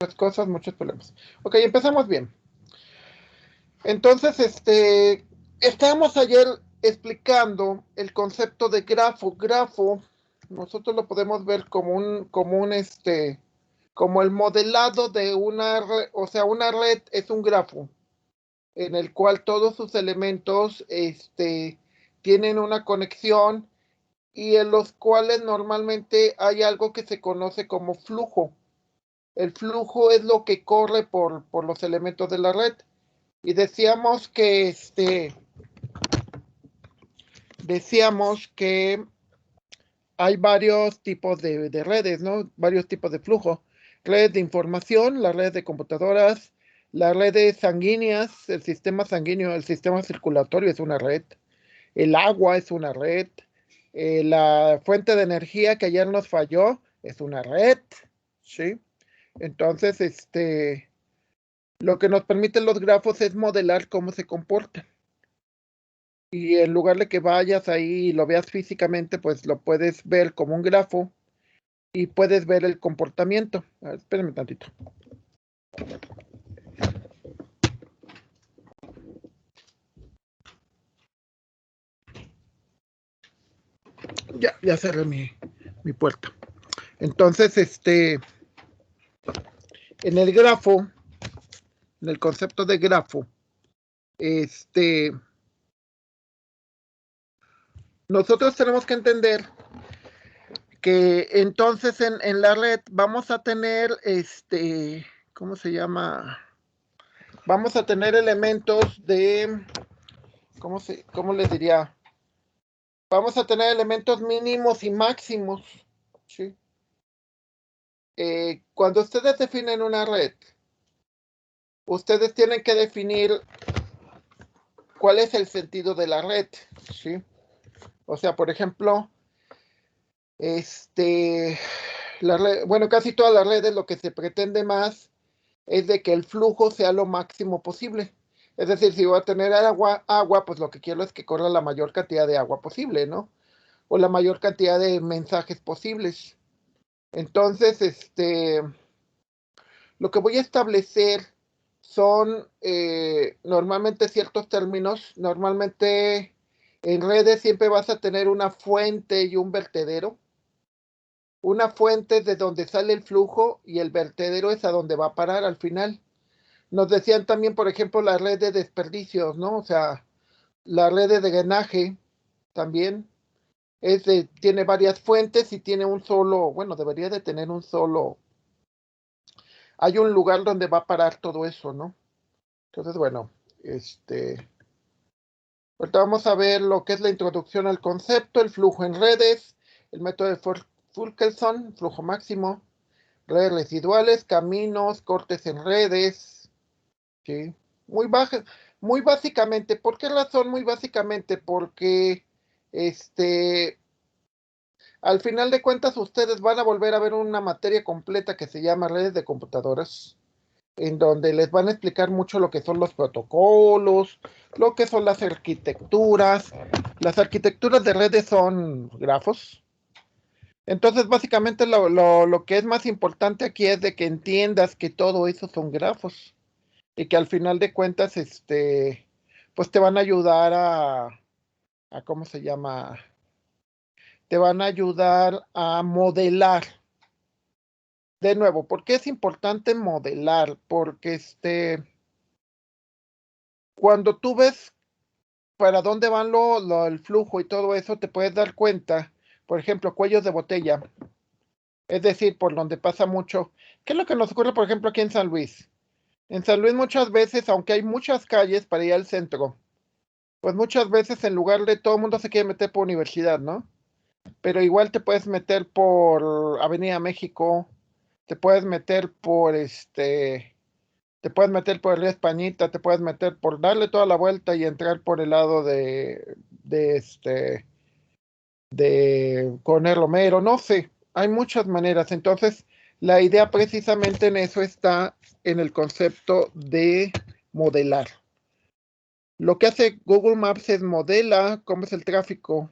muchas cosas, muchos problemas. Ok, empezamos bien. Entonces, estábamos ayer explicando el concepto de grafo. Grafo, nosotros lo podemos ver como el modelado de una red, o sea, una red es un grafo en el cual todos sus elementos, tienen una conexión y en los cuales normalmente hay algo que se conoce como flujo. El flujo es lo que corre por los elementos de la red. Y decíamos que hay varios tipos de redes, ¿no? Varios tipos de flujo. Redes de información, las redes de computadoras, las redes sanguíneas, el sistema sanguíneo, el sistema circulatorio es una red, el agua es una red, la fuente de energía que ayer nos falló es una red, ¿sí? Entonces, lo que nos permiten los grafos es modelar cómo se comportan. Y en lugar de que vayas ahí y lo veas físicamente, pues lo puedes ver como un grafo y puedes ver el comportamiento. A ver, espérame tantito. Ya cerré mi puerta. Entonces, en el grafo, en el concepto de grafo, nosotros tenemos que entender que entonces en la red vamos a tener, ¿cómo se llama? Vamos a tener elementos de, ¿cómo les diría? Vamos a tener elementos mínimos y máximos, ¿sí? Cuando ustedes definen una red, ustedes tienen que definir cuál es el sentido de la red, ¿sí? O sea, por ejemplo, bueno, casi todas las redes lo que se pretende más es de que el flujo sea lo máximo posible. Es decir, si voy a tener agua, pues lo que quiero es que corra la mayor cantidad de agua posible, ¿no? O la mayor cantidad de mensajes posibles. Entonces, lo que voy a establecer son normalmente ciertos términos. Normalmente en redes siempre vas a tener una fuente y un vertedero. Una fuente es de donde sale el flujo y el vertedero es a donde va a parar al final. Nos decían también, por ejemplo, la red de desperdicios, ¿no? O sea, la red de drenaje también tiene varias fuentes y tiene un solo, bueno, debería de tener un solo. Hay un lugar donde va a parar todo eso, ¿no? Entonces, bueno, ahorita vamos a ver lo que es la introducción al concepto, el flujo en redes, el método de Fulkerson, flujo máximo, redes residuales, caminos, cortes en redes, ¿sí? Muy baja, muy básicamente. ¿Por qué razón? Muy básicamente porque, al final de cuentas, ustedes van a volver a ver una materia completa que se llama redes de computadoras, en donde les van a explicar mucho lo que son los protocolos, lo que son las arquitecturas. Las arquitecturas de redes son grafos. Entonces, básicamente lo que es más importante aquí es de que entiendas que todo eso son grafos y que al final de cuentas, pues te van a ayudar ¿cómo se llama? Te van a ayudar a modelar. De nuevo, ¿por qué es importante modelar? Porque cuando tú ves para dónde van el flujo y todo eso, te puedes dar cuenta, por ejemplo, cuellos de botella, es decir, por donde pasa mucho. ¿Qué es lo que nos ocurre, por ejemplo, aquí en San Luis? En San Luis muchas veces, aunque hay muchas calles para ir al centro, pues muchas veces en lugar de todo el mundo se quiere meter por universidad, ¿no? Pero igual te puedes meter por Avenida México, te puedes meter te puedes meter por el Río Españita, te puedes meter por darle toda la vuelta y entrar por el lado de Coronel Romero, no sé, hay muchas maneras. Entonces, la idea precisamente en eso está en el concepto de modelar. Lo que hace Google Maps es modela cómo es el tráfico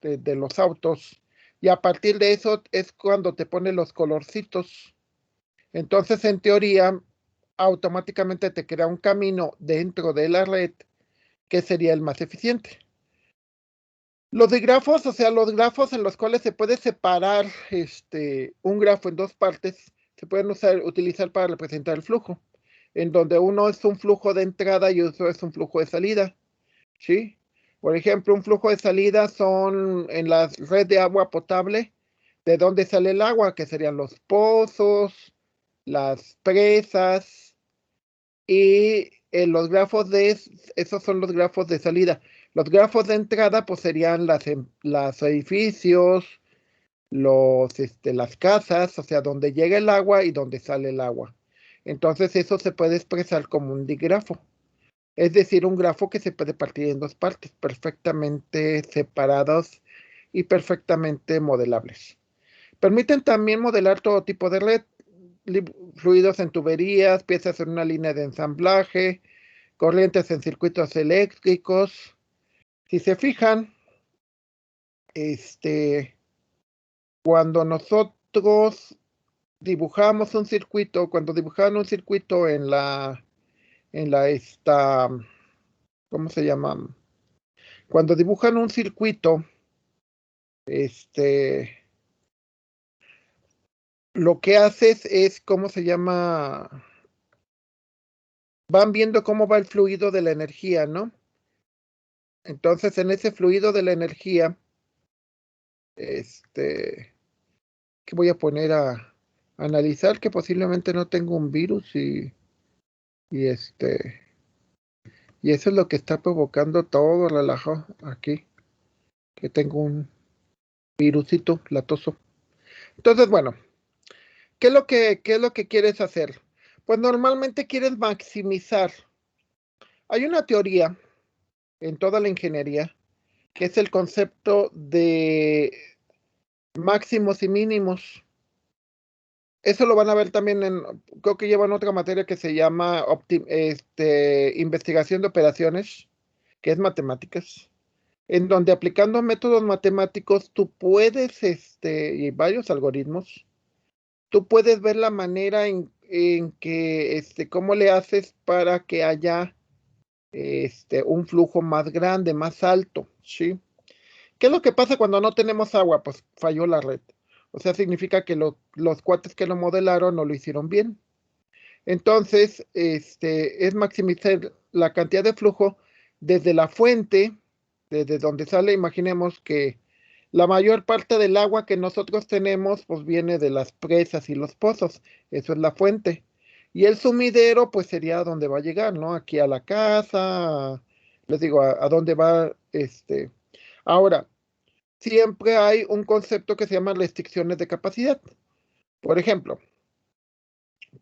de los autos y a partir de eso es cuando te pone los colorcitos. Entonces, en teoría, automáticamente te crea un camino dentro de la red que sería el más eficiente. Los digrafos, o sea, los grafos en los cuales se puede separar un grafo en dos partes, se pueden utilizar para representar el flujo, en donde uno es un flujo de entrada y otro es un flujo de salida, ¿sí? Por ejemplo, un flujo de salida son en la red de agua potable, de dónde sale el agua, que serían los pozos, las presas, y los grafos esos son los grafos de salida. Los grafos de entrada, pues serían los edificios, las casas, o sea, donde llega el agua y donde sale el agua. Entonces, eso se puede expresar como un digrafo. Es decir, un grafo que se puede partir en dos partes, perfectamente separados y perfectamente modelables. Permiten también modelar todo tipo de red, fluidos en tuberías, piezas en una línea de ensamblaje, corrientes en circuitos eléctricos. Si se fijan, cuando nosotros dibujamos un circuito, cuando dibujaban un circuito ¿cómo se llama? Cuando dibujan un circuito, lo que haces es, ¿cómo se llama? Van viendo cómo va el fluido de la energía, ¿no? Entonces, en ese fluido de la energía, que voy a poner a analizar que posiblemente no tengo un virus y y eso es lo que está provocando todo el relajo aquí, que tengo un virusito latoso. Entonces, bueno, qué es lo que quieres hacer? Pues normalmente quieres maximizar. Hay una teoría en toda la ingeniería que es el concepto de máximos y mínimos. Eso lo van a ver también creo que llevan otra materia que se llama investigación de operaciones, que es matemáticas, en donde aplicando métodos matemáticos tú puedes, y varios algoritmos, tú puedes ver la manera en que, cómo le haces para que haya, un flujo más grande, más alto, ¿sí? ¿Qué es lo que pasa cuando no tenemos agua? Pues falló la red. O sea, significa que los cuates que lo modelaron no lo hicieron bien. Entonces, es maximizar la cantidad de flujo desde la fuente, desde donde sale. Imaginemos que la mayor parte del agua que nosotros tenemos, pues viene de las presas y los pozos. Eso es la fuente. Y el sumidero, pues sería donde va a llegar, ¿no? Aquí a la casa, les digo, a dónde va, Ahora, siempre hay un concepto que se llama restricciones de capacidad. Por ejemplo,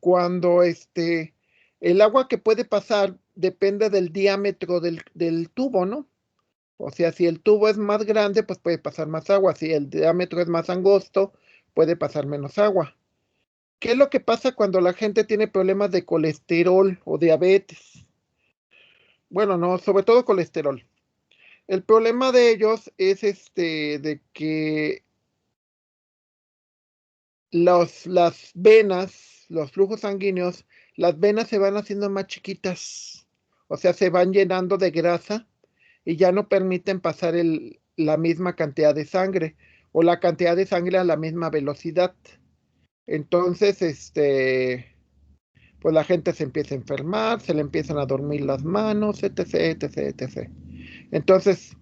cuando el agua que puede pasar depende del diámetro del tubo, ¿no? O sea, si el tubo es más grande, pues puede pasar más agua. Si el diámetro es más angosto, puede pasar menos agua. ¿Qué es lo que pasa cuando la gente tiene problemas de colesterol o diabetes? Bueno, no, sobre todo colesterol. El problema de ellos es de que las venas, los flujos sanguíneos, las venas se van haciendo más chiquitas, o sea, se van llenando de grasa y ya no permiten pasar la misma cantidad de sangre o la cantidad de sangre a la misma velocidad. Entonces, pues la gente se empieza a enfermar, se le empiezan a dormir las manos, etc, etc, etc. Entonces,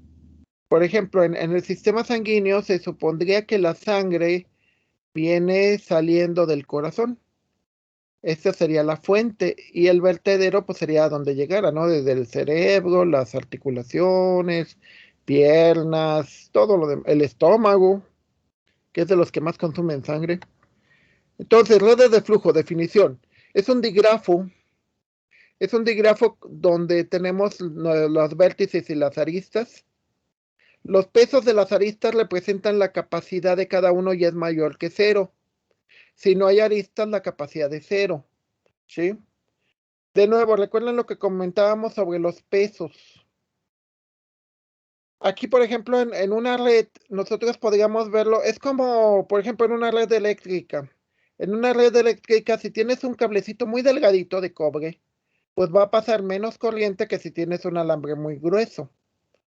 por ejemplo, en el sistema sanguíneo se supondría que la sangre viene saliendo del corazón. Esta sería la fuente y el vertedero pues sería donde llegara, ¿no? Desde el cerebro, las articulaciones, piernas, todo el estómago, que es de los que más consumen sangre. Entonces, redes de flujo, definición. Es un digrafo, es un digrafo donde tenemos los vértices y las aristas. Los pesos de las aristas representan la capacidad de cada uno y es mayor que cero. Si no hay aristas, la capacidad es cero, ¿sí? De nuevo, recuerden lo que comentábamos sobre los pesos. Aquí, por ejemplo, en una red, nosotros podríamos verlo, es como, por ejemplo, en una red eléctrica. En una red eléctrica, si tienes un cablecito muy delgadito de cobre, pues va a pasar menos corriente que si tienes un alambre muy grueso.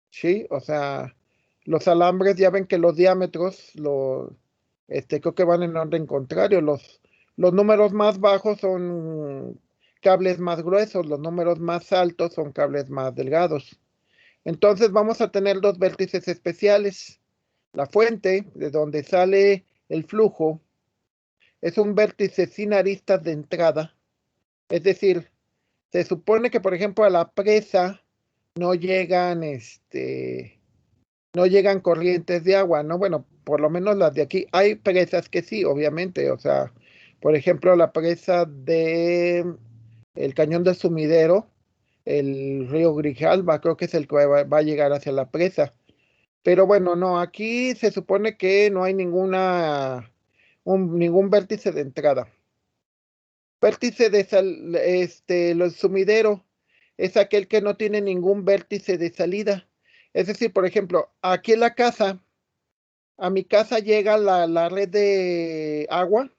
¿Sí? O sea, los alambres ya ven que los diámetros, creo que van en orden contrario. Los números más bajos son cables más gruesos, los números más altos son cables más delgados. Entonces vamos a tener dos vértices especiales. La fuente, de donde sale el flujo, es un vértice sin aristas de entrada. Es decir, se supone que, por ejemplo, a la presa no llegan, no llegan corrientes de agua, ¿no? Bueno, por lo menos las de aquí. Hay presas que sí, obviamente. O sea, por ejemplo, la presa de el Cañón del Sumidero, el río Grijalba, creo que es el que va a llegar hacia la presa. Pero bueno, no, aquí se supone que no hay ningún vértice de entrada. Vértice de los sumidero es aquel que no tiene ningún vértice de salida. Es decir, por ejemplo, aquí en la casa, a mi casa llega la red de agua,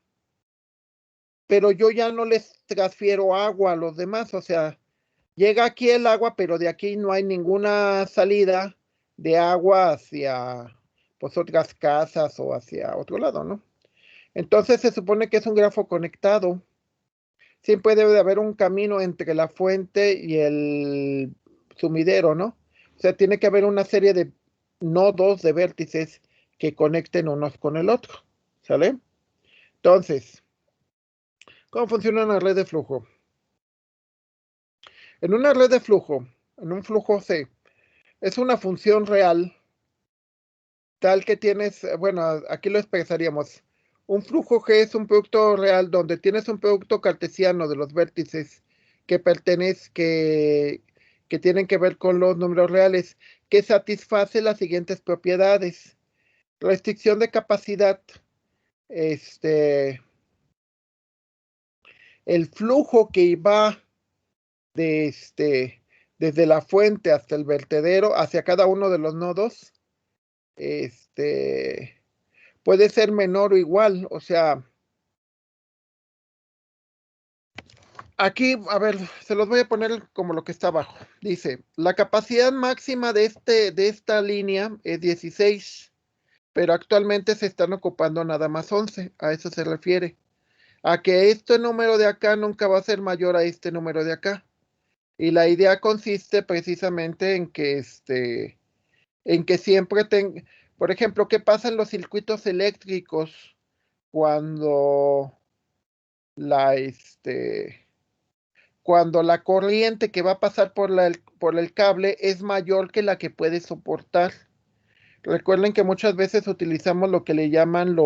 pero yo ya no les transfiero agua a los demás. O sea, llega aquí el agua, pero de aquí no hay ninguna salida de agua hacia pues otras casas o hacia otro lado, ¿no? Entonces se supone que es un grafo conectado. Siempre debe de haber un camino entre la fuente y el sumidero, ¿no? O sea, tiene que haber una serie de nodos de vértices que conecten unos con el otro, ¿sale? Entonces, ¿cómo funciona una red de flujo? En una red de flujo, en un flujo C, es una función real tal que tienes, bueno, aquí lo expresaríamos. Un flujo G es un producto real donde tienes un producto cartesiano de los vértices que que tienen que ver con los números reales, que satisface las siguientes propiedades. Restricción de capacidad. Este, el flujo que va de desde la fuente hasta el vertedero, hacia cada uno de los nodos, puede ser menor o igual. O sea, aquí, a ver, se los voy a poner como lo que está abajo. Dice, la capacidad máxima de esta línea es 16, pero actualmente se están ocupando nada más 11. A eso se refiere. A que este número de acá nunca va a ser mayor a este número de acá. Y la idea consiste precisamente en que siempre por ejemplo, ¿qué pasa en los circuitos eléctricos cuando la, cuando la corriente que va a pasar por el cable es mayor que la que puede soportar? Recuerden que muchas veces utilizamos lo que le llaman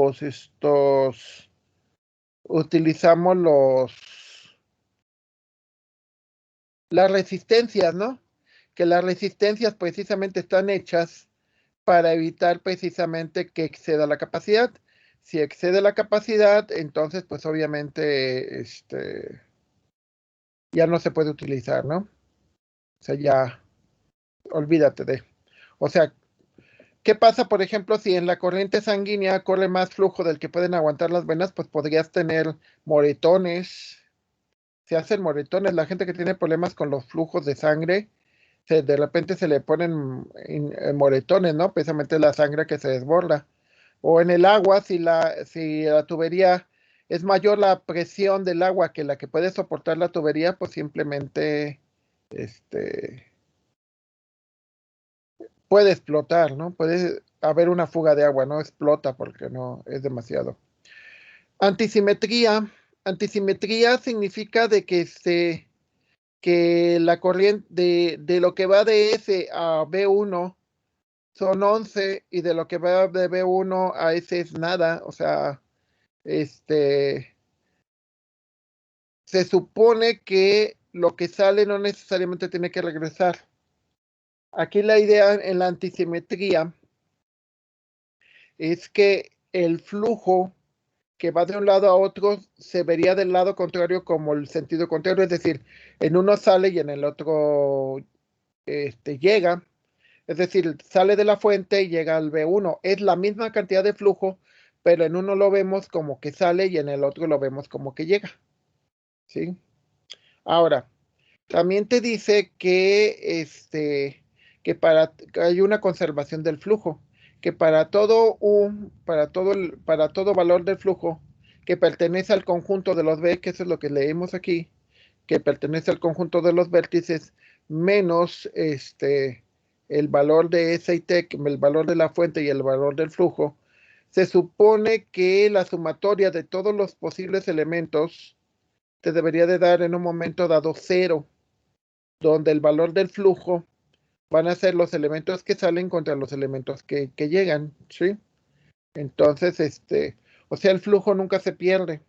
utilizamos las resistencias, ¿no? Que las resistencias precisamente están hechas para evitar precisamente que exceda la capacidad. Si excede la capacidad, entonces pues obviamente ya no se puede utilizar, ¿no? O sea, ya olvídate de. O sea, ¿qué pasa, por ejemplo, si en la corriente sanguínea corre más flujo del que pueden aguantar las venas? Pues podrías tener moretones. Se hacen moretones. La gente que tiene problemas con los flujos de sangre, de repente se le ponen moretones, ¿no? Precisamente la sangre que se desborda. O en el agua, si la tubería es mayor la presión del agua que la que puede soportar la tubería, pues simplemente este, puede explotar, ¿no? Puede haber una fuga de agua, no explota porque no es demasiado. Antisimetría. Antisimetría significa de que la corriente de lo que va de S a B1 son 11 y de lo que va de B1 a S es nada. O sea, se supone que lo que sale no necesariamente tiene que regresar. Aquí la idea en la antisimetría es que el flujo que va de un lado a otro se vería del lado contrario como el sentido contrario, es decir, en uno sale y en el otro llega, es decir, sale de la fuente y llega al B1. Es la misma cantidad de flujo, pero en uno lo vemos como que sale y en el otro lo vemos como que llega, ¿sí? Ahora, también te dice que hay una conservación del flujo, que para todo valor del flujo que pertenece al conjunto de los B, que eso es lo que leemos aquí, que pertenece al conjunto de los vértices, menos el valor de S y T, el valor de la fuente y el valor del flujo, se supone que la sumatoria de todos los posibles elementos te debería de dar en un momento dado cero, donde el valor del flujo van a ser los elementos que salen contra los elementos que llegan, ¿sí? Entonces, o sea, el flujo nunca se pierde,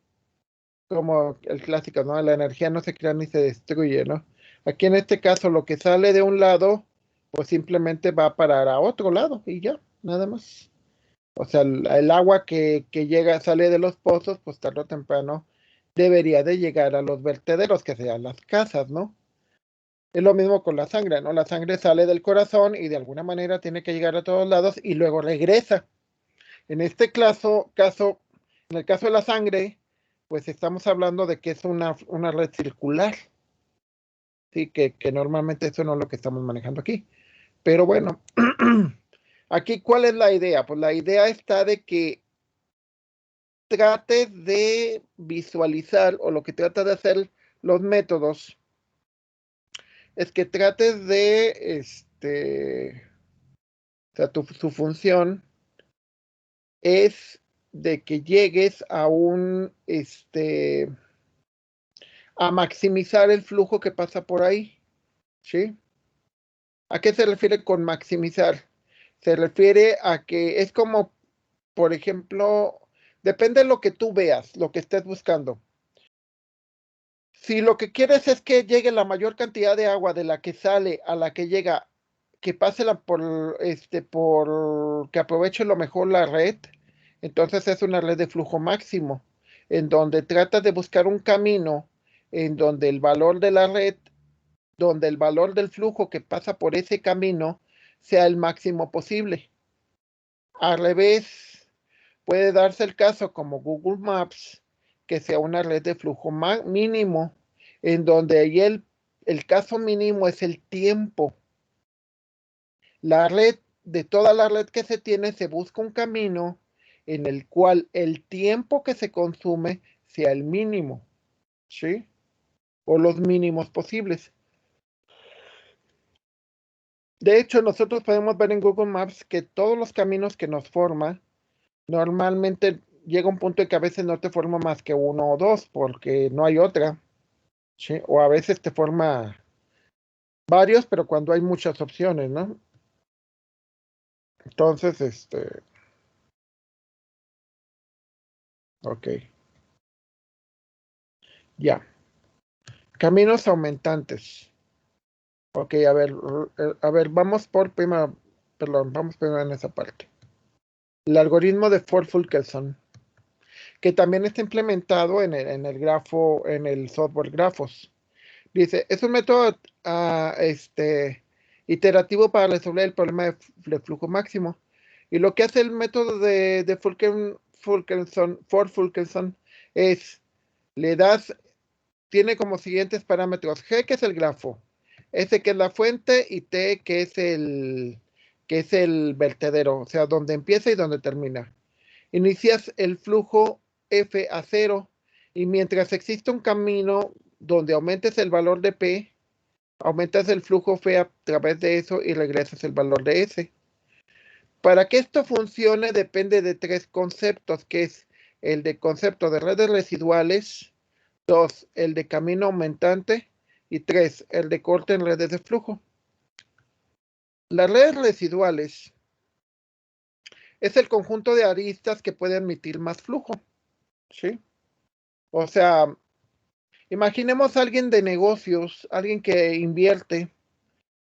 como el clásico, ¿no? La energía no se crea ni se destruye, ¿no? Aquí en este caso, lo que sale de un lado, pues simplemente va a parar a otro lado y ya, nada más. O sea, el agua que llega, sale de los pozos, pues tarde o temprano debería de llegar a los vertederos, que sean las casas, ¿no? Es lo mismo con la sangre, ¿no? La sangre sale del corazón y de alguna manera tiene que llegar a todos lados y luego regresa. En este caso, en el caso de la sangre, pues estamos hablando de que es una red circular, ¿sí? Que normalmente eso no es lo que estamos manejando aquí. Pero bueno, aquí, ¿cuál es la idea? Pues la idea está de que trates de visualizar, o lo que trata de hacer los métodos, es que trates de, o sea, su función es de que llegues a maximizar el flujo que pasa por ahí, ¿sí? ¿A qué se refiere con maximizar? Se refiere a que es como, por ejemplo, depende de lo que tú veas, lo que estés buscando. Si lo que quieres es que llegue la mayor cantidad de agua de la que sale a la que llega, que pase por que aproveche lo mejor la red, entonces es una red de flujo máximo, en donde trata de buscar un camino en donde el valor de la red, donde el valor del flujo que pasa por ese camino sea el máximo posible. Al revés, puede darse el caso como Google Maps, que sea una red de flujo mínimo, en donde ahí el caso mínimo es el tiempo. La red, de toda la red que se tiene, se busca un camino en el cual el tiempo que se consume sea el mínimo, ¿sí? O los mínimos posibles. De hecho, nosotros podemos ver en Google Maps que todos los caminos que nos forma, normalmente llega un punto en que a veces no te forma más que uno o dos, porque no hay otra, ¿sí? O a veces te forma varios, pero cuando hay muchas opciones, ¿no? Entonces, ok, ya. Caminos aumentantes. Ok, a ver, vamos primero en esa parte. El algoritmo de Ford-Fulkerson, que también está implementado en el grafo, en el software Grafos. Dice, es un método iterativo para resolver el problema de flujo máximo. Y lo que hace el método de Ford-Fulkerson es, le das, tiene como siguientes parámetros: G, que es el grafo, S, que es la fuente, y T, que es el vertedero, o sea, donde empieza y donde termina. Inicias el flujo F a cero, y mientras existe un camino donde aumentes el valor de P, aumentas el flujo F a través de eso y regresas el valor de S. Para que esto funcione depende de tres conceptos, que es el de concepto de redes residuales, 2, el de camino aumentante, y 3, el de corte en redes de flujo. Las redes residuales es el conjunto de aristas que puede admitir más flujo, ¿sí? O sea, imaginemos a alguien de negocios, alguien que invierte.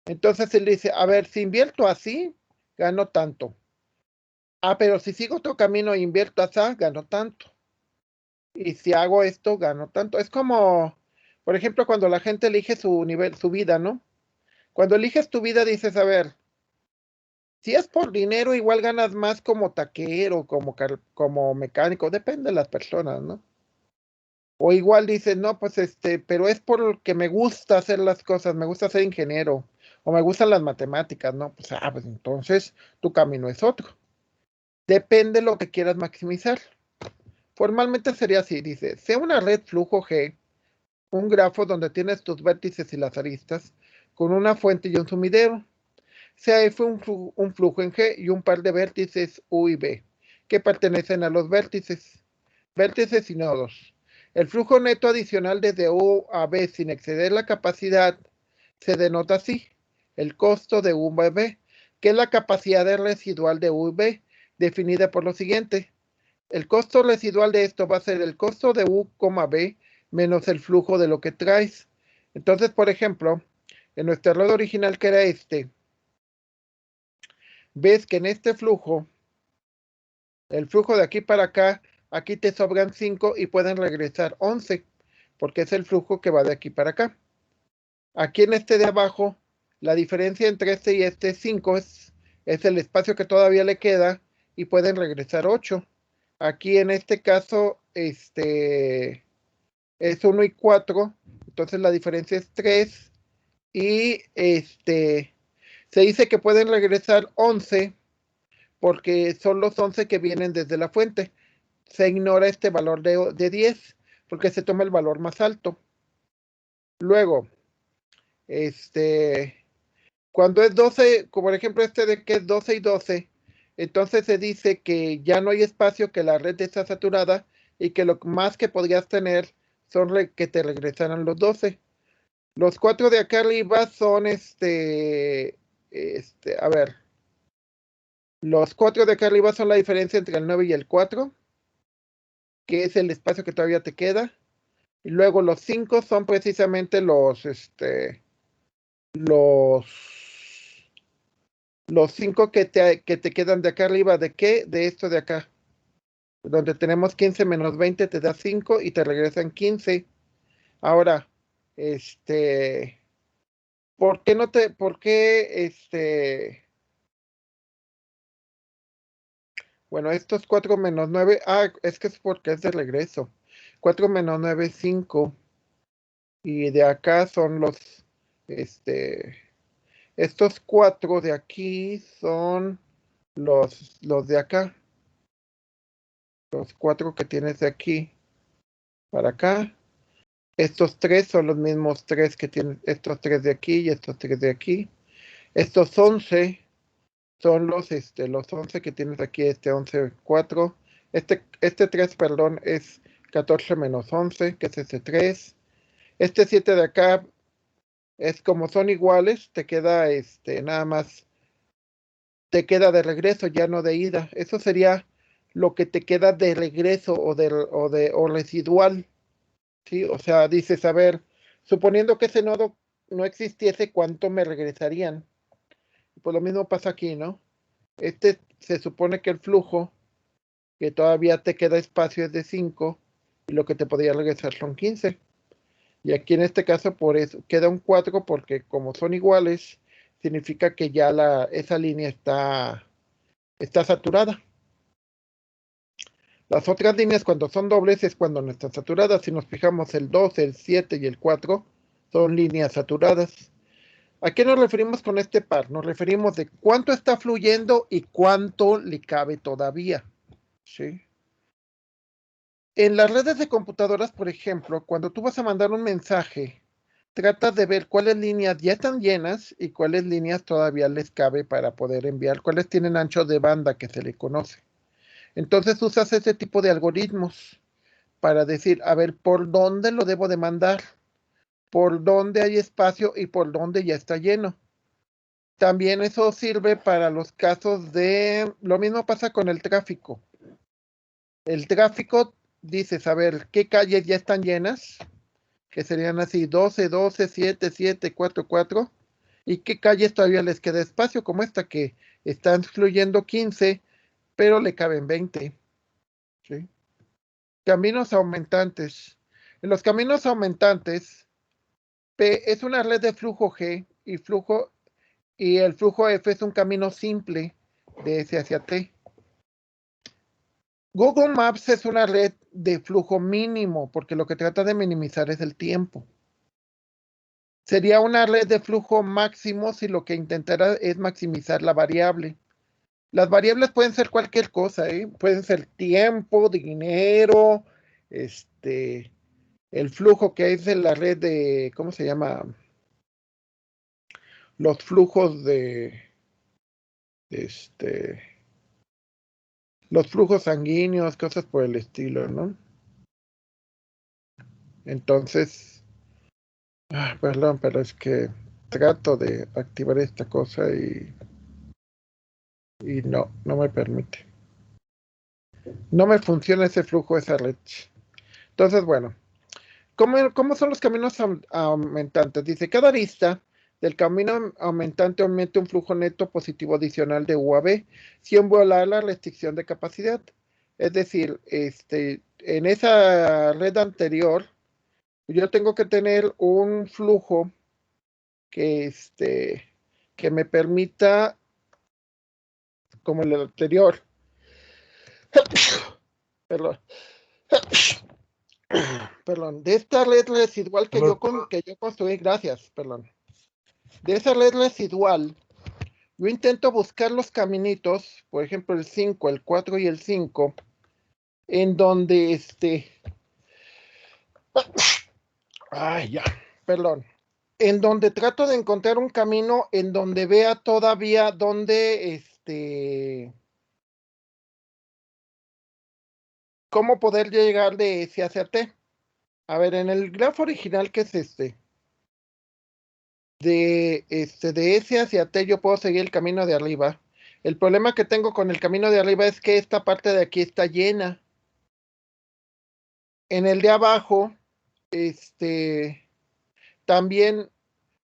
Entonces él dice, a ver, si invierto así, gano tanto. Ah, pero si sigo otro camino e invierto así, gano tanto. Y si hago esto, gano tanto. Es como, por ejemplo, cuando la gente elige su nivel, su vida, ¿no? Cuando eliges tu vida, dices, a ver, Si es por dinero, igual ganas más como taquero, como mecánico, depende de las personas, ¿no? O igual dices, no, pues pero es porque me gusta hacer las cosas, me gusta ser ingeniero, o me gustan las matemáticas, ¿no? Pues entonces tu camino es otro. Depende de lo que quieras maximizar. Formalmente sería así, dice, sea una red flujo G, un grafo donde tienes tus vértices y las aristas, con una fuente y un sumidero. Sea F un flujo en G y un par de vértices U y B, que pertenecen a los vértices y nodos. El flujo neto adicional desde U a B sin exceder la capacidad se denota así, el costo de U a B, que es la capacidad residual de U y B, definida por lo siguiente. El costo residual de esto va a ser el costo de U, B menos el flujo de lo que traes. Entonces, por ejemplo, en nuestra red original que era ves que en este flujo, el flujo de aquí para acá, aquí te sobran 5 y pueden regresar 11, porque es el flujo que va de aquí para acá. Aquí en este de abajo, la diferencia entre este y este 5 es el espacio que todavía le queda y pueden regresar 8. Aquí en este caso, es 1 y 4, entonces la diferencia es 3 y se dice que pueden regresar 11 porque son los 11 que vienen desde la fuente. Se ignora este valor de 10 porque se toma el valor más alto. Luego, cuando es 12, como por ejemplo de que es 12 y 12, entonces se dice que ya no hay espacio, que la red está saturada y que lo más que podrías tener son que te regresaran los 12. Los 4 de acá arriba son a ver, los 4 de acá arriba son la diferencia entre el 9 y el 4, que es el espacio que todavía te queda. Y luego los 5 son precisamente los, los 5 que te quedan de acá arriba. ¿De qué? De esto de acá. Donde tenemos 15 menos 20 te da 5 y te regresan 15. Ahora, ¿por qué no te, por qué, bueno, estos 4 menos 9, es que es porque es de regreso. 4 menos 9 es 5. Y de acá son este, estos 4 de aquí son los de acá. Los 4 que tienes de aquí para acá. Estos 3 son los mismos 3 que tienes, estos 3 de aquí y estos 3 de aquí. Estos 11 son los 11 que tienes aquí, 11, 4. Este 3, perdón, es 14 menos 11, que es este 3. Este 7 de acá es como son iguales, te queda nada más, te queda de regreso, ya no de ida. Eso sería lo que te queda de regreso o residual, ¿sí? O sea, dices, a ver, suponiendo que ese nodo no existiese, ¿cuánto me regresarían? Pues lo mismo pasa aquí, ¿no? Se supone que el flujo, que todavía te queda espacio es de 5, y lo que te podría regresar son 15. Y aquí en este caso, por eso, queda un 4 porque como son iguales, significa que ya esa línea está saturada. Las otras líneas cuando son dobles es cuando no están saturadas. Si nos fijamos, el 2, el 7 y el 4 son líneas saturadas. ¿A qué nos referimos con este par? Nos referimos de cuánto está fluyendo y cuánto le cabe todavía. ¿Sí? En las redes de computadoras, por ejemplo, cuando tú vas a mandar un mensaje, tratas de ver cuáles líneas ya están llenas y cuáles líneas todavía les cabe para poder enviar, cuáles tienen ancho de banda que se le conoce. Entonces usas ese tipo de algoritmos para decir, a ver, ¿por dónde lo debo de mandar? ¿Por dónde hay espacio y por dónde ya está lleno? También eso sirve para los casos lo mismo pasa con el tráfico. El tráfico dices, a ver, ¿qué calles ya están llenas? Que serían así 12, 12, 7, 7, 4, 4. ¿Y qué calles todavía les queda espacio? Como esta que están fluyendo 15, pero le caben 20. ¿Sí? Caminos aumentantes. En los caminos aumentantes, P es una red de flujo G y flujo Y el flujo F es un camino simple de S hacia T. Google Maps es una red de flujo mínimo, porque lo que trata de minimizar es el tiempo. Sería una red de flujo máximo si lo que intentara es maximizar la variable. Las variables pueden ser cualquier cosa, ¿eh? Pueden ser tiempo, dinero, el flujo que es en la red de, ¿cómo se llama? Los flujos este, los flujos sanguíneos, cosas por el estilo, ¿no? Entonces, perdón, pero es que trato de activar esta cosa y no me permite. No me funciona ese flujo, esa red. Entonces, bueno, ¿cómo son los caminos aumentantes? Dice, cada arista del camino aumentante aumenta un flujo neto positivo adicional de U a B sin violar la restricción de capacidad. Es decir, en esa red anterior, yo tengo que tener un flujo que, que me permita, como el anterior, perdón, perdón, de esta red residual que yo construí, gracias, perdón, de esa red residual, yo intento buscar los caminitos, por ejemplo, el 5, el 4 y el 5, en donde ay, ya, perdón, en donde trato de encontrar un camino en donde vea todavía donde, cómo poder llegar de S hacia T. A ver, en el grafo original, ¿qué es de S hacia T yo puedo seguir el camino de arriba. El problema que tengo con el camino de arriba es que esta parte de aquí está llena. En el de abajo, también,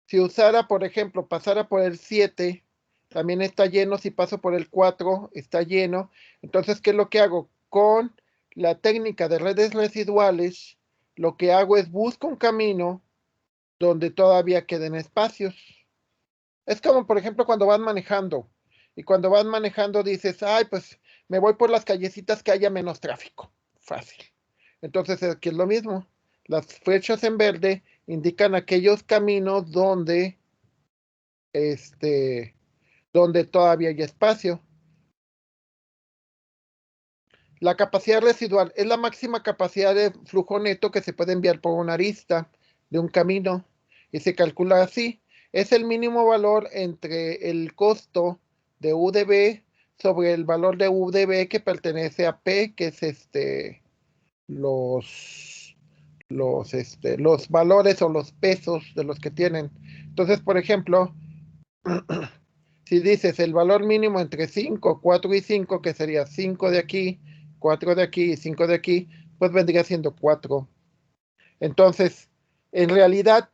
si usara, por ejemplo, pasara por el 7, también está lleno. Si paso por el 4, está lleno. Entonces, ¿qué es lo que hago? Con la técnica de redes residuales, lo que hago es busco un camino donde todavía queden espacios. Es como, por ejemplo, cuando vas manejando. Y cuando vas manejando dices, ay, pues me voy por las callecitas que haya menos tráfico. Fácil. Entonces aquí es lo mismo. Las flechas en verde indican aquellos caminos este, donde todavía hay espacio. La capacidad residual es la máxima capacidad de flujo neto que se puede enviar por una arista de un camino y se calcula así. Es el mínimo valor entre el costo de U de B sobre el valor de U de B que pertenece a P, que es los, los valores o los pesos de los que tienen. Entonces, por ejemplo, si dices el valor mínimo entre 5, 4 y 5, que sería 5 de aquí, 4 de aquí y 5 de aquí, pues vendría siendo 4. Entonces, en realidad,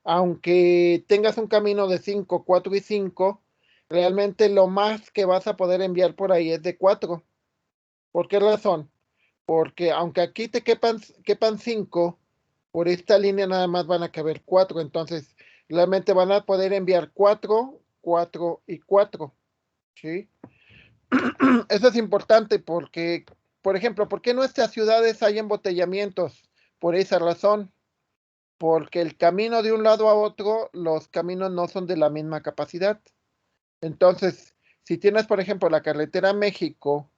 aunque tengas un camino de 5, 4 y 5, realmente lo más que vas a poder enviar por ahí es de 4. ¿Por qué razón? Porque aunque aquí te quepan 5, por esta línea nada más van a caber 4. Entonces, realmente van a poder enviar 4, 4 y 4. ¿Sí? Eso es importante porque, por ejemplo, ¿por qué en nuestras ciudades hay embotellamientos? Por esa razón, porque el camino de un lado a otro, los caminos no son de la misma capacidad. Entonces, si tienes, por ejemplo, la carretera México,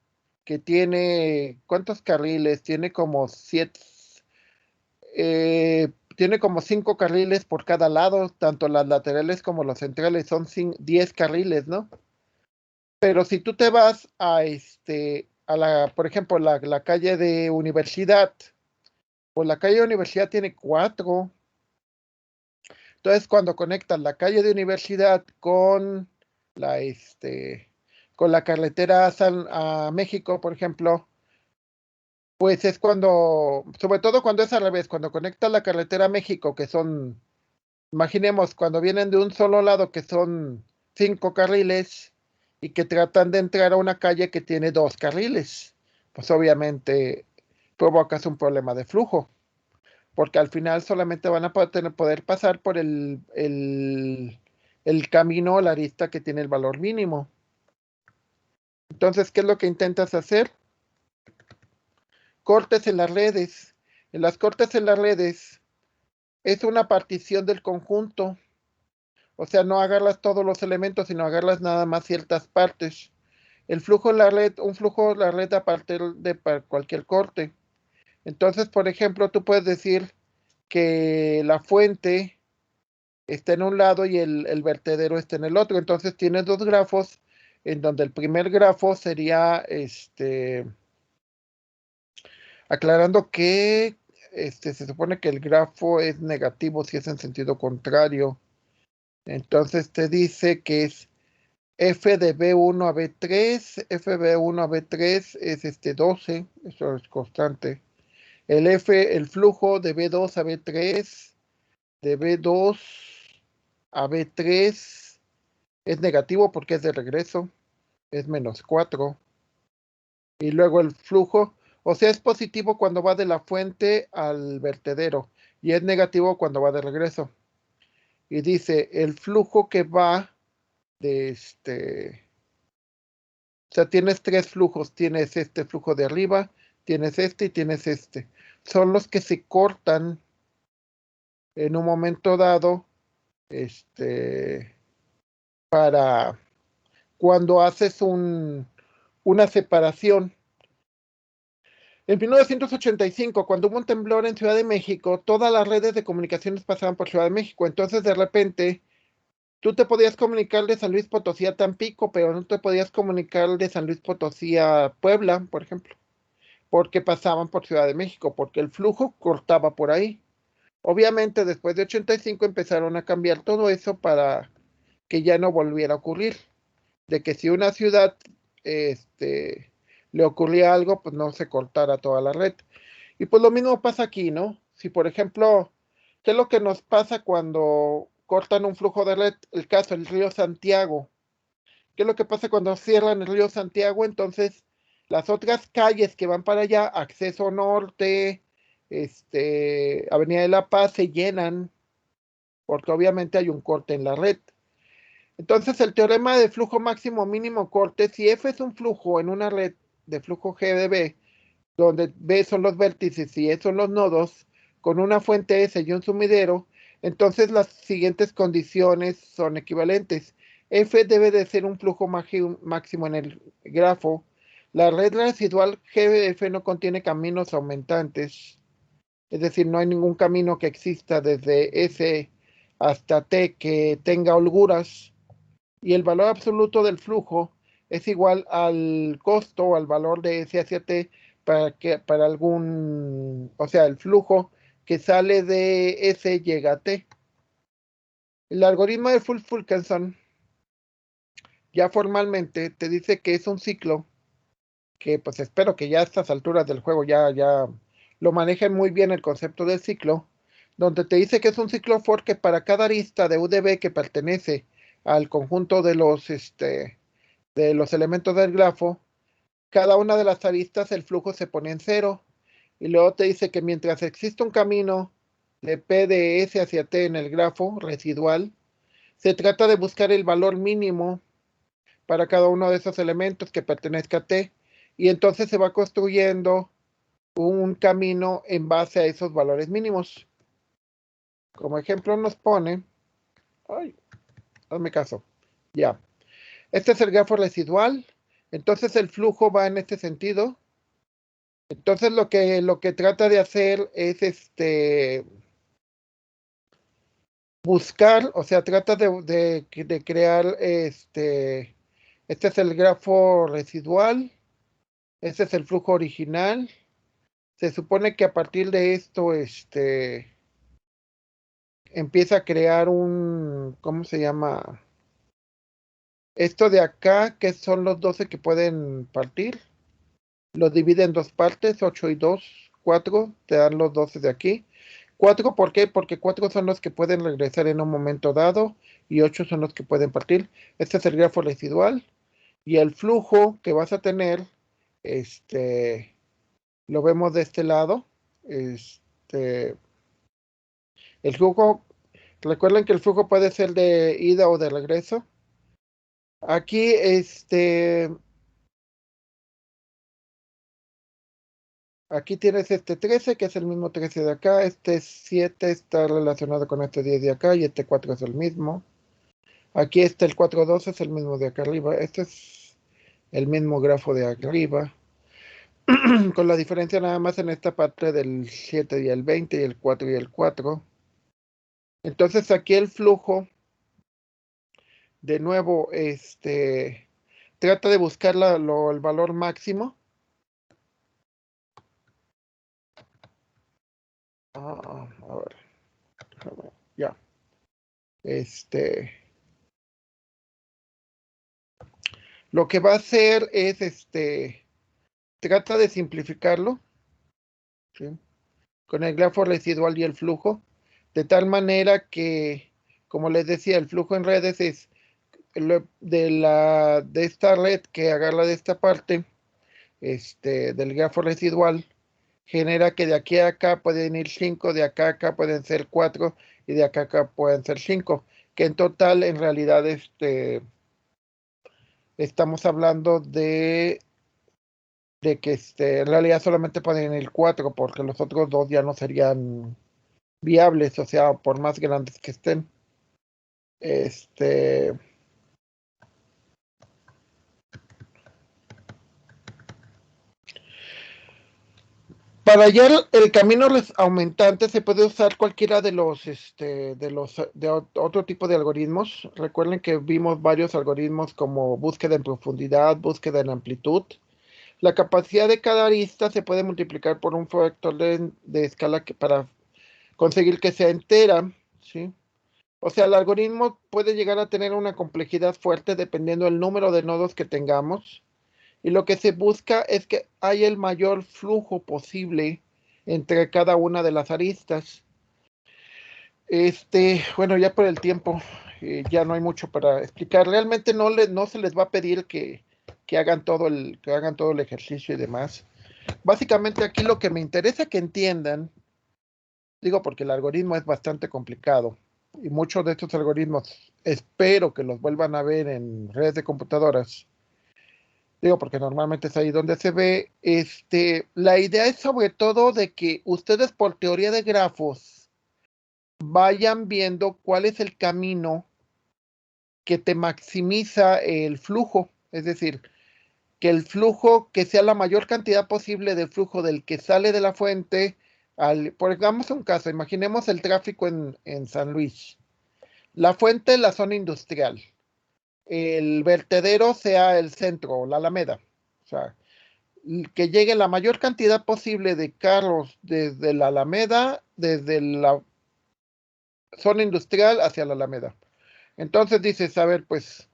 que tiene, ¿cuántos carriles? Tiene como 7, tiene como 5 carriles por cada lado, tanto las laterales como los centrales, son 10 carriles, ¿no? Pero si tú te vas por ejemplo, la calle de Universidad, pues la calle de Universidad tiene 4. Entonces, cuando conectas la calle de Universidad la, con la carretera a México, por ejemplo, pues es cuando, sobre todo cuando es al revés, cuando conectas la carretera a México, que son, imaginemos, cuando vienen de un solo lado, que son 5 carriles, y que tratan de entrar a una calle que tiene 2 carriles, pues obviamente provocas un problema de flujo, porque al final solamente van a poder pasar por el camino o la arista que tiene el valor mínimo. Entonces, ¿qué es lo que intentas hacer? Cortes en las redes. En las cortes en las redes es una partición del conjunto. O sea, no agarras todos los elementos, sino agarras nada más ciertas partes. El flujo en la red, un flujo en la red a partir de cualquier corte. Entonces, por ejemplo, tú puedes decir que la fuente está en un lado y el vertedero está en el otro. Entonces tienes dos grafos en donde el primer grafo sería aclarando que se supone que el grafo es negativo si es en sentido contrario. Entonces te dice que es f de B1 a B3, f de B1 a B3 es 12, eso es constante. El flujo de B2 a B3, de B2 a B3 es negativo porque es de regreso, es -4. Y luego el flujo, o sea, es positivo cuando va de la fuente al vertedero y es negativo cuando va de regreso. Y dice, el flujo que va de o sea, tienes tres flujos, tienes este flujo de arriba, tienes este y tienes este. Son los que se cortan en un momento dado, para cuando haces una separación. En 1985, cuando hubo un temblor en Ciudad de México, todas las redes de comunicaciones pasaban por Ciudad de México. Entonces, de repente, tú te podías comunicar de San Luis Potosí a Tampico, pero no te podías comunicar de San Luis Potosí a Puebla, por ejemplo, porque pasaban por Ciudad de México, porque el flujo cortaba por ahí. Obviamente, después de 85 empezaron a cambiar todo eso para que ya no volviera a ocurrir, de que si una ciudad le ocurría algo, pues no se cortara toda la red. Y pues lo mismo pasa aquí, ¿no? Si por ejemplo, ¿qué es lo que nos pasa cuando cortan un flujo de red? El caso, el río Santiago. ¿Qué es lo que pasa cuando cierran el río Santiago? Entonces, las otras calles que van para allá, Acceso Norte, Avenida de la Paz, se llenan, porque obviamente hay un corte en la red. Entonces, el teorema de flujo máximo mínimo corte, si F es un flujo en una red de flujo G de B, donde B son los vértices y E son los nodos, con una fuente S y un sumidero, entonces las siguientes condiciones son equivalentes. F debe de ser un flujo máximo en el grafo. La red residual GF no contiene caminos aumentantes, es decir, no hay ningún camino que exista desde S hasta T que tenga holguras, y el valor absoluto del flujo es igual al costo o al valor de S hacia T para algún, o sea, el flujo que sale de S llega a T. El algoritmo de Fulkerson ya formalmente te dice que es un ciclo, que pues espero que ya a estas alturas del juego ya lo manejen muy bien el concepto del ciclo, donde te dice que es un ciclo for que para cada arista de UDB que pertenece al conjunto de los elementos del grafo, cada una de las aristas el flujo se pone en cero. Y luego te dice que mientras existe un camino de P de S hacia T en el grafo residual, se trata de buscar el valor mínimo para cada uno de esos elementos que pertenezca a T. Y entonces se va construyendo un camino en base a esos valores mínimos. Como ejemplo nos pone, ay, hazme caso, ya. Este es el grafo residual, entonces el flujo va en este sentido. Entonces lo que trata de hacer es buscar, o sea, trata de crear este es el grafo residual, este es el flujo original. Se supone que a partir de esto, empieza a crear ¿cómo se llama? Esto de acá, que son los 12 que pueden partir, lo divide en dos partes, 8 y 2, 4, te dan los 12 de aquí. 4, ¿por qué? Porque 4 son los que pueden regresar en un momento dado y 8 son los que pueden partir. Este es el grafo residual y el flujo que vas a tener, lo vemos de este lado. El flujo Recuerden que el flujo puede ser de ida o de regreso. Aquí, aquí tienes este 13, que es el mismo 13 de acá. Este 7 está relacionado con este 10 de acá y este 4 es el mismo. Aquí está el 4,12, es el mismo de acá arriba. Este es el mismo grafo de arriba. Con la diferencia nada más en esta parte del 7 y el 20 y el 4 y el 4. Entonces aquí el flujo, de nuevo, trata de buscar el valor máximo. A ver, ya. Lo que va a hacer es, trata de simplificarlo, ¿sí? Con el grafo residual y el flujo, de tal manera que, como les decía, el flujo en redes es de esta red que agarra de esta parte, del grafo residual, genera que de aquí a acá pueden ir 5, de acá a acá pueden ser 4 y de acá a acá pueden ser 5, que en total en realidad estamos hablando de que en realidad solamente pueden ir 4 porque los otros dos ya no serían viables, o sea, por más grandes que estén. Para hallar el camino aumentante se puede usar cualquiera de otro tipo de algoritmos. Recuerden que vimos varios algoritmos como búsqueda en profundidad, búsqueda en amplitud. La capacidad de cada arista se puede multiplicar por un factor de escala para conseguir que sea entera, ¿sí? O sea, el algoritmo puede llegar a tener una complejidad fuerte dependiendo del número de nodos que tengamos. Y lo que se busca es que haya el mayor flujo posible entre cada una de las aristas. Bueno, ya por el tiempo, ya no hay mucho para explicar. Realmente no se les va a pedir que hagan que hagan todo el ejercicio y demás. Básicamente aquí lo que me interesa que entiendan, digo porque el algoritmo es bastante complicado y muchos de estos algoritmos espero que los vuelvan a ver en redes de computadoras. Digo, porque normalmente es ahí donde se ve. La idea es sobre todo de que ustedes por teoría de grafos vayan viendo cuál es el camino que te maximiza el flujo. Es decir, que el flujo, que sea la mayor cantidad posible de flujo del que sale de la fuente. Pongamos un caso, imaginemos el tráfico en San Luis. La fuente es la zona industrial. El vertedero sea el centro, la Alameda. O sea, que llegue la mayor cantidad posible de carros desde la Alameda, desde la zona industrial hacia la Alameda. Entonces dices, a ver, pues,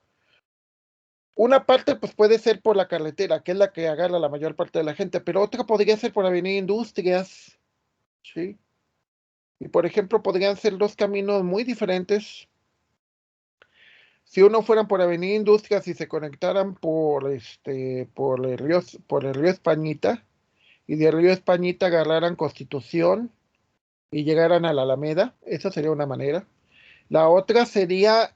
una parte pues puede ser por la carretera, que es la que agarra la mayor parte de la gente, pero otra podría ser por Avenida Industrias, ¿sí? Y por ejemplo, podrían ser dos caminos muy diferentes. Si uno fuera por Avenida Industrias y se conectaran por el río Españita, y del río Españita agarraran Constitución y llegaran a la Alameda, esa sería una manera. La otra sería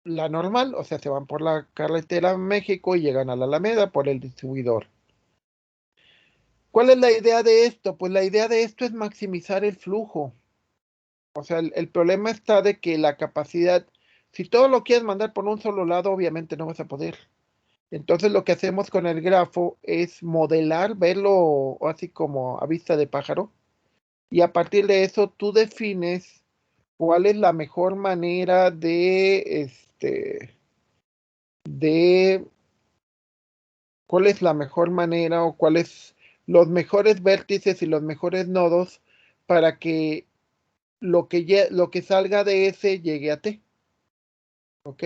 la normal, o sea, se van por la carretera México y llegan a la Alameda por el distribuidor. ¿Cuál es la idea de esto? Pues la idea de esto es maximizar el flujo. O sea, el problema está de que la capacidad, si todo lo quieres mandar por un solo lado, obviamente no vas a poder. Entonces lo que hacemos con el grafo es modelar, verlo así como a vista de pájaro, y a partir de eso tú defines cuál es la mejor manera de cuál es la mejor manera o cuáles los mejores vértices y los mejores nodos para que lo que salga de ese llegue a T. ¿Ok?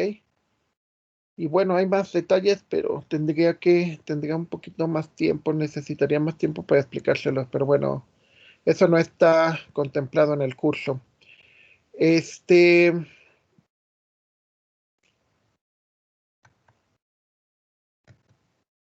Y bueno, hay más detalles, pero tendría un poquito más tiempo, necesitaría más tiempo para explicárselos, pero bueno, eso no está contemplado en el curso.